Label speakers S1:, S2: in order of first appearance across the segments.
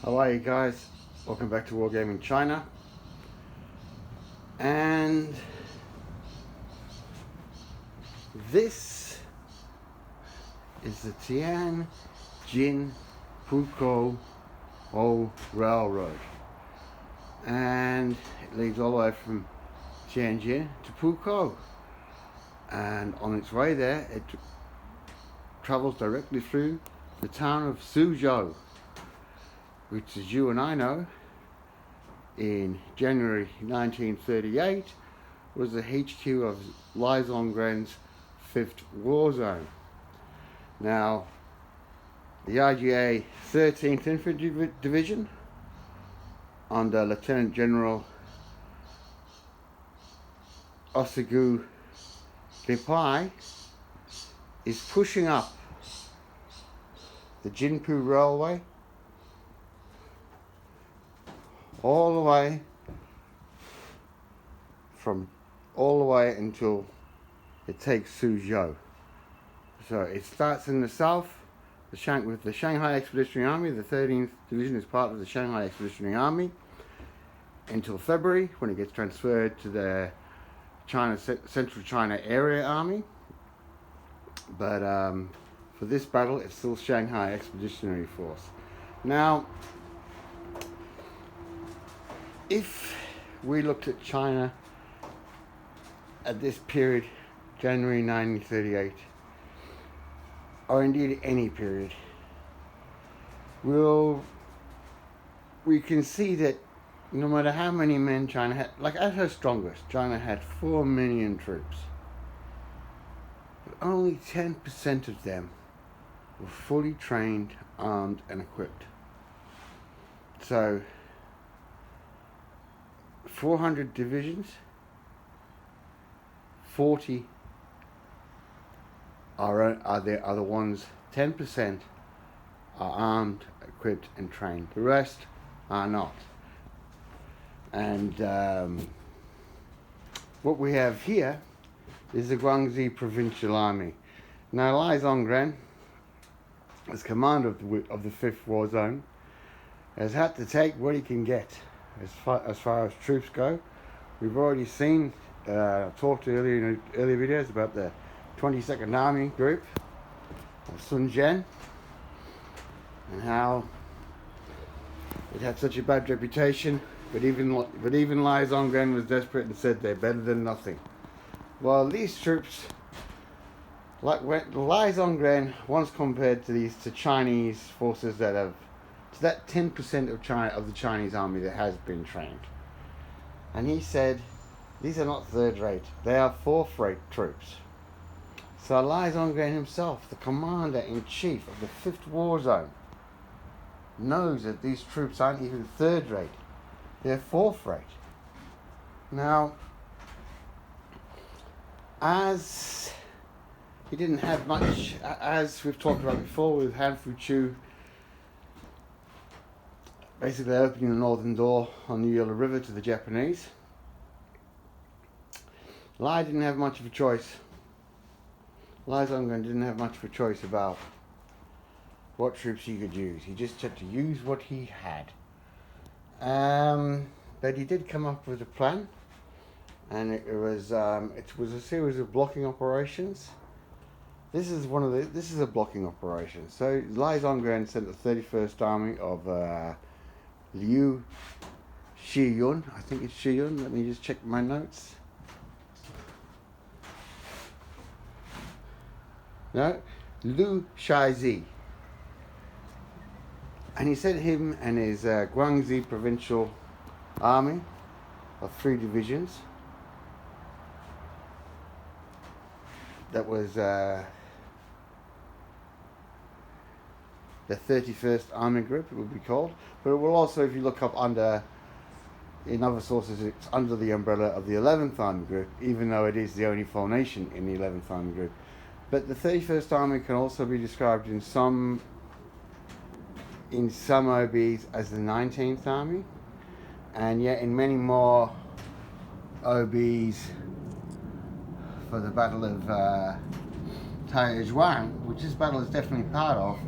S1: How are you guys? Welcome back to Wargaming China. And this is the Tianjin Pukou Railroad. And it leads all the way from Tianjin to Pukou. And on its way there, it travels directly through the town of Suzhou, which, as you and I know, in January 1938 was the HQ of Lai Zongren's 5th War Zone. Now, the IGA 13th Infantry Division under Lieutenant General Osagu Lipai is pushing up the Jinpu Railway all the way until it takes Suzhou. So it starts in the south with the Shanghai Expeditionary Army. The 13th Division is part of the Shanghai Expeditionary Army until February, when it gets transferred to the Central China Area Army. But for this battle, it's still Shanghai Expeditionary Force. Now, if we looked at China at this period, January 1938, or indeed any period, we can see that no matter how many men China had, like at her strongest, China had 4 million troops. But only 10% of them were fully trained, armed and equipped. So 400 divisions, 40 are the ones, 10% are armed, equipped and trained. The rest are not. And what we have here is the Guangxi Provincial Army. Now, Lai Zongren, as commander of the 5th War Zone, has had to take what he can get. As far as troops go, we've already seen, talked earlier in earlier videos about the 22nd Army Group of Sun Jian and how it had such a bad reputation, but even Lai Zongren was desperate and said they're better than nothing. Well, these troops, like Lai Zongren once compared to Chinese forces that have, to that 10% of the Chinese army that has been trained. And he said, these are not third-rate, they are fourth-rate troops. So Lai Zongren himself, the commander-in-chief of the 5th War Zone, knows that these troops aren't even third-rate, they're fourth-rate. Now, as he didn't have much, as we've talked about before with Han Fu-Chu, basically opening the northern door on the Yellow River to the Japanese, Lai didn't have much of a choice. Lai Zongren didn't have much of a choice about what troops he could use. He just had to use what he had. But he did come up with a plan, and it was a series of blocking operations. This is a blocking operation. So Lai Zongren sent the 31st Army of Liu Shiyun. I think it's Shiyun. Let me just check my notes. No, Liu Shizi. And he sent him and his Guangxi Provincial Army of 3 divisions. That was the 31st Army Group, it would be called. But it will also, if you look up in other sources, it's under the umbrella of the 11th Army Group, even though it is the only formation in the 11th Army Group. But the 31st Army can also be described in some OBs as the 19th Army, and yet in many more OBs for the Battle of Taizhuang, which this battle is definitely part of,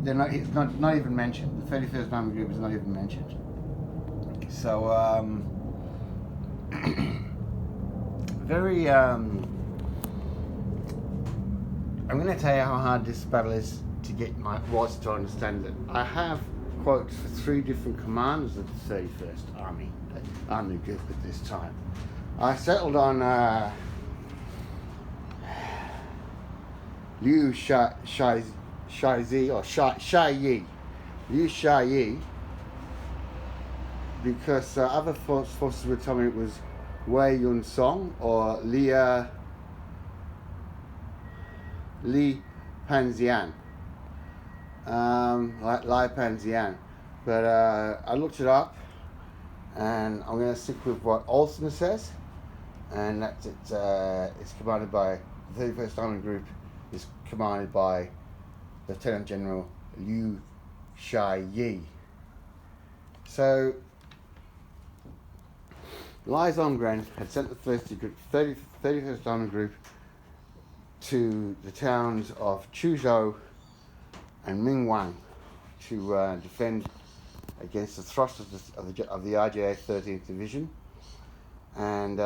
S1: It's not even mentioned. The 31st Army Group is not even mentioned. So very. I'm going to tell you how hard this battle is to get was to understand it. I have quotes for 3 different commanders of the 31st Army Group at this time. I settled on Liu Shizi or Shai Yi. Liu Shai Yi, because other forces were telling me it was Wei Yun Song or Li Panxian. Like Lai Panxian. But I looked it up, and I'm going to stick with what Olsen says, and that's it. It's commanded by the 31st Army Group. Is commanded by Lieutenant General Liu Shai Yi. So Lai Zongren had sent the 31st Army Group to the towns of Chuzhou and Mingwang to defend against the thrust of the RJA 13th Division. And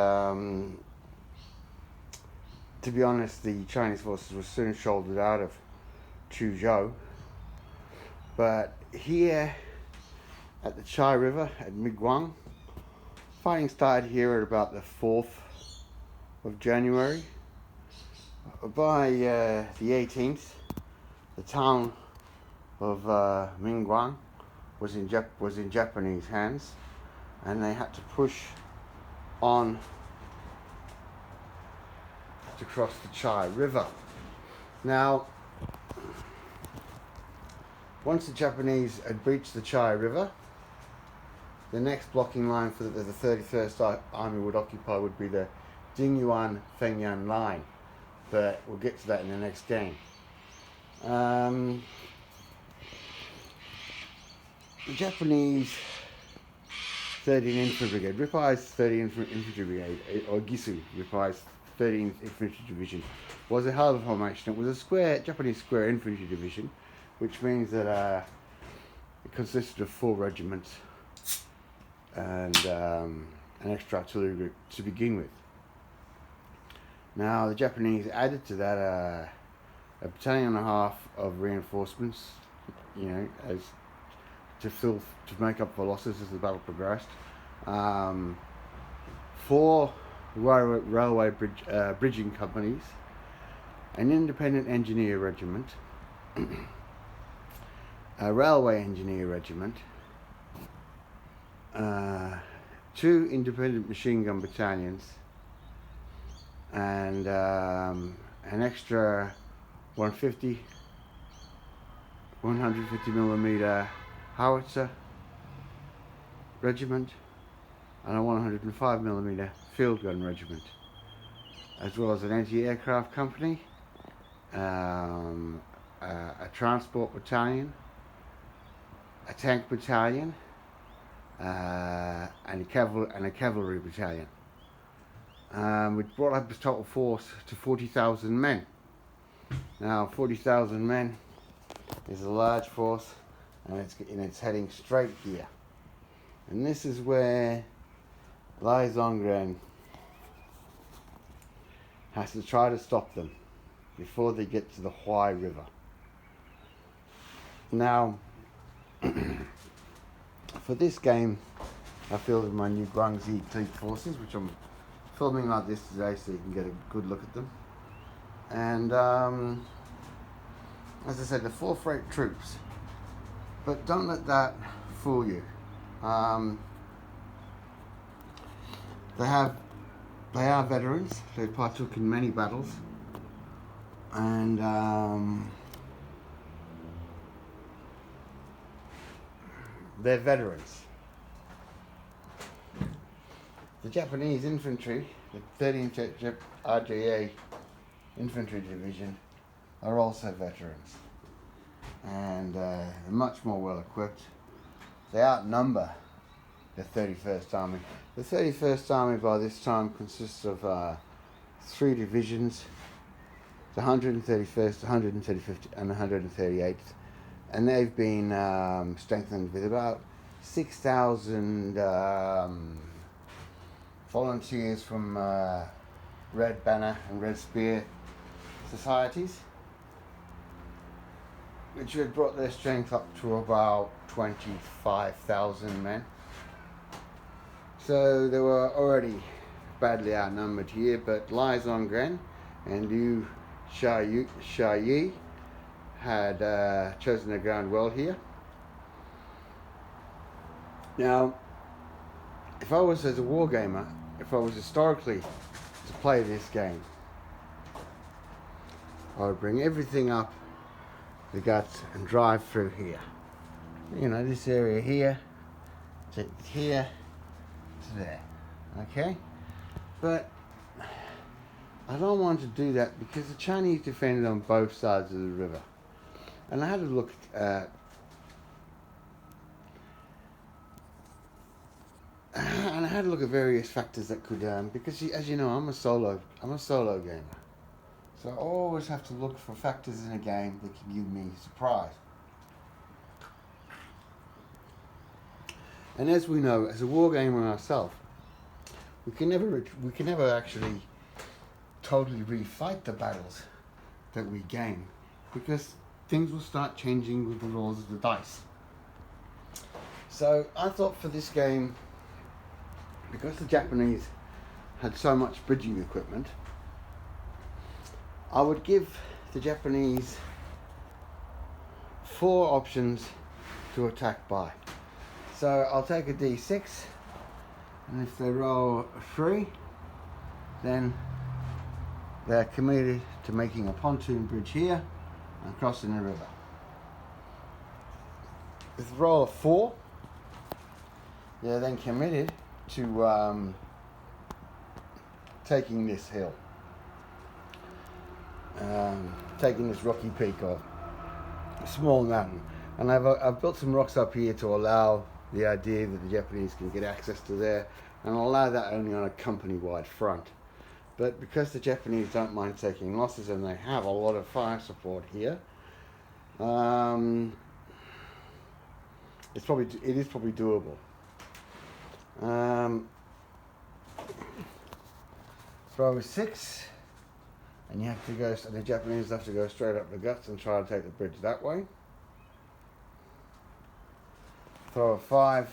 S1: to be honest, the Chinese forces were soon shouldered out of Chuzhou. But here at the Chai River at Mingwang, fighting started here at about the 4th of January. By the 18th, the town of Mingwang was in Japanese hands, and they had to push on to cross the Chai River. Now, once the Japanese had breached the Chai River, the next blocking line for the 31st Army would occupy would be the Dingyuan-Fengyan line, but we'll get to that in the next game. The Japanese 13th Infantry Brigade, Rippai's 13th Infantry Brigade, or Gisu, Rippai's 13th Infantry Division, was a hell of a formation. It was a Japanese square infantry division, which means that it consisted of 4 regiments and an extra artillery group to begin with. Now the Japanese added to that a battalion and a half of reinforcements, as to make up for losses as the battle progressed. 4 railway bridging companies, an independent engineer regiment, a railway engineer regiment, 2 independent machine gun battalions, and an extra 150mm howitzer regiment, and a 105mm field gun regiment, as well as an anti-aircraft company, a transport battalion, a tank battalion, and a cavalry battalion, which brought up the total force to 40,000 men. Now 40,000 men is a large force, and it's heading straight here. And this is where Lai Zongren has to try to stop them before they get to the Huai River. Now, for this game, I fielded my new Guangxi Fleet forces, which I'm filming like this today so you can get a good look at them. And as I said, the 4th Rate troops, but don't let that fool you. They are veterans. They partook in many battles, and they're veterans. The Japanese infantry, the 13th RJA Infantry Division, are also veterans, and they're much more well equipped. They outnumber the 31st Army. The 31st Army by this time consists of 3 divisions, the 131st, 135th and 138th, and they've been strengthened with about 6,000 volunteers from Red Banner and Red Spear societies, which had brought their strength up to about 25,000 men. So they were already badly outnumbered here, but Lai Zongren and Liu Shayi had chosen their ground well here. Now, if I was as a wargamer, if I was historically to play this game, I would bring everything up the guts and drive through here. You know, this area here, to here, to there. Okay? But I don't want to do that because the Chinese defended on both sides of the river. And I had to look at various factors that could because as you know, I'm a solo gamer. So I always have to look for factors in a game that can give me a surprise. And as we know, as a wargamer ourselves, we can never actually totally refight the battles that we gain, because things will start changing with the rolls of the dice. So I thought for this game, because the Japanese had so much bridging equipment, I would give the Japanese 4 options to attack by. So I'll take a d6, and if they roll a 3, then they're committed to making a pontoon bridge here and crossing the river. If they roll a 4, they're then committed to taking this hill, taking this rocky peak or a small mountain. And I've built some rocks up here to allow the idea that the Japanese can get access to there, and I'll allow that only on a company-wide front. But because the Japanese don't mind taking losses and they have a lot of fire support here, it is probably doable. Throw a 6, and you have to go. The Japanese have to go straight up the guts and try to take the bridge that way. Throw a 5,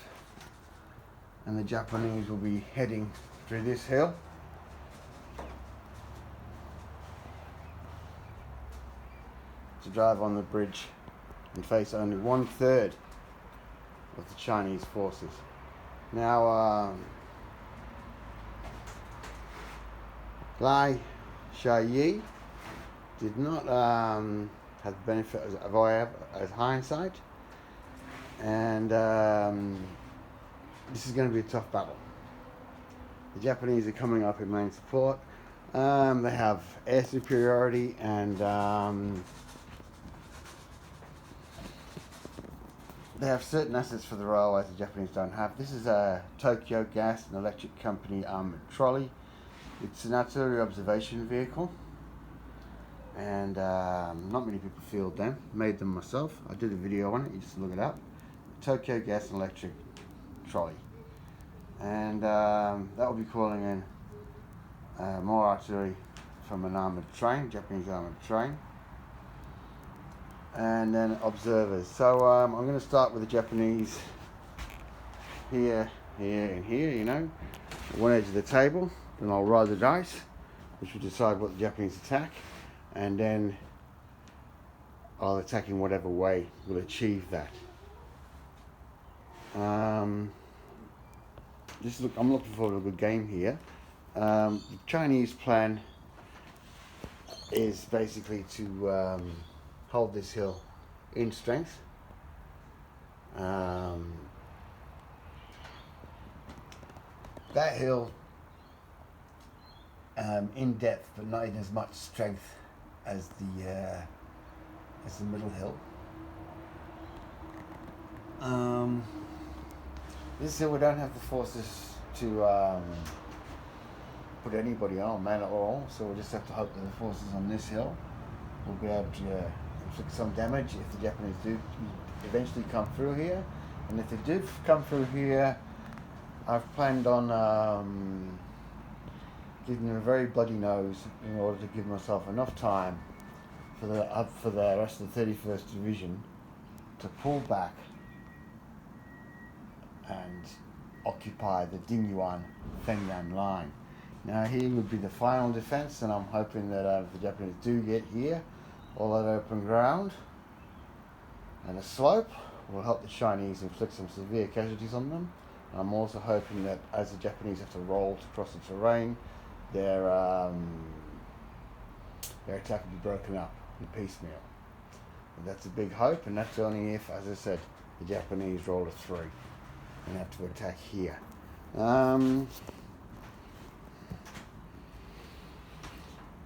S1: and the Japanese will be heading through this hill. To drive on the bridge and face only 1/3 of the Chinese forces. Now, Lai Shayi did not have the benefit of I have as hindsight, and this is going to be a tough battle. The Japanese are coming up in main support. They have air superiority, and they have certain assets for the railways the Japanese don't have. This is a Tokyo Gas and Electric Company armoured trolley. It's an artillery observation vehicle, and not many people field them. Made them myself. I did a video on it, you just look it up. Tokyo Gas and Electric trolley. And that will be calling in more artillery from an armoured train, Japanese armoured train. And then observers. So I'm going to start with the Japanese here, here, and here, you know, one edge of the table. Then I'll roll the dice, which will decide what the Japanese attack, and then I'll attack in whatever way will achieve that. I'm looking forward to a good game here. The Chinese plan is basically to hold this hill in strength. That hill in depth, but not in as much strength as the middle hill. This hill we don't have the forces to put anybody on, man at all, so we'll just have to hope that the forces on this hill will be able to inflict some damage if the Japanese do eventually come through here. And if they do come through here, I've planned on giving them a very bloody nose in order to give myself enough time for the rest of the 31st Division to pull back and occupy the Dingyuan-Fengyan line. Now here would be the final defense, and I'm hoping that if the Japanese do get here, all that open ground and a slope will help the Chinese inflict some severe casualties on them. And I'm also hoping that as the Japanese have to roll to cross the terrain, their attack will be broken up in piecemeal. And that's a big hope, and that's only if, as I said, the Japanese roll a 3 and have to attack here.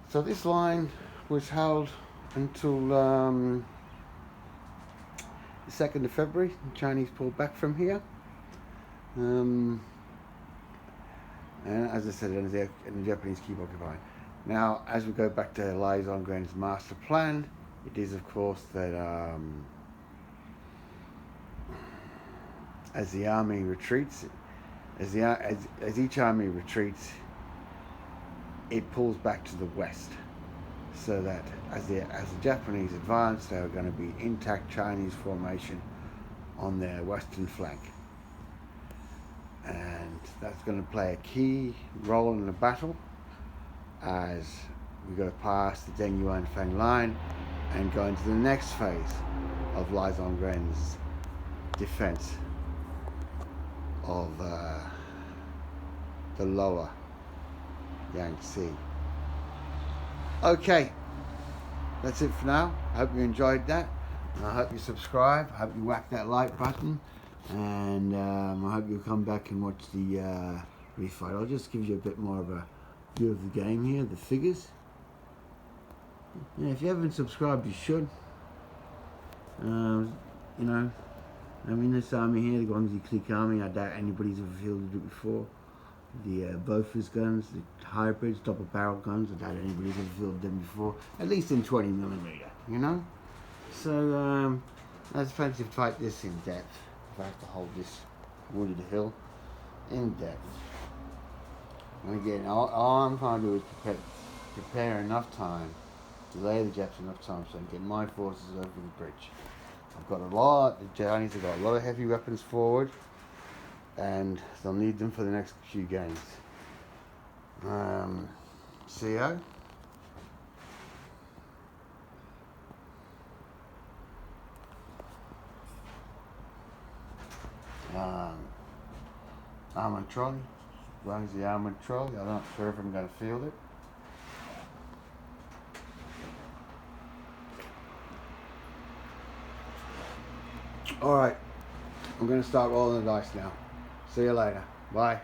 S1: So this line was held until the 2nd of February. The Chinese pulled back from here. And as I said, and the Japanese keep occupying. Now, as we go back to Lai Zongren's master plan, it is of course that as the army retreats, as each army retreats, it pulls back to the west, so that as the Japanese advance, there are going to be intact Chinese formation on their western flank, and that's going to play a key role in the battle as we go past the Dingyuan-Feng line and go into the next phase of Lai Zongren's defense of the lower Yangtze. Okay, that's it for now. I hope you enjoyed that. I hope you subscribe. I hope you whack that like button, and I hope you'll come back and watch the refight. I'll just give you a bit more of a view of the game here, the figures. Yeah, if you haven't subscribed, you should. You know, I mean, this army here, the Guangxi Clique Army, I doubt anybody's ever fielded it before. The Bofors guns, the hybrids, double barrel guns, I doubt anybody's ever fielded them before, at least in 20mm, you know? So, there's plenty to fight this in depth, if I have to hold this wooded hill in depth. And again, all I'm trying to do is prepare enough time, delay the Japs enough time so I can get my forces over the bridge. I've got a lot, the Chinese have got a lot of heavy weapons forward, and they'll need them for the next few games. CO. Armoured trolley. Runs the armoured trolley. I'm not sure if I'm going to field it. Alright, I'm going to start rolling the dice now. See you later. Bye.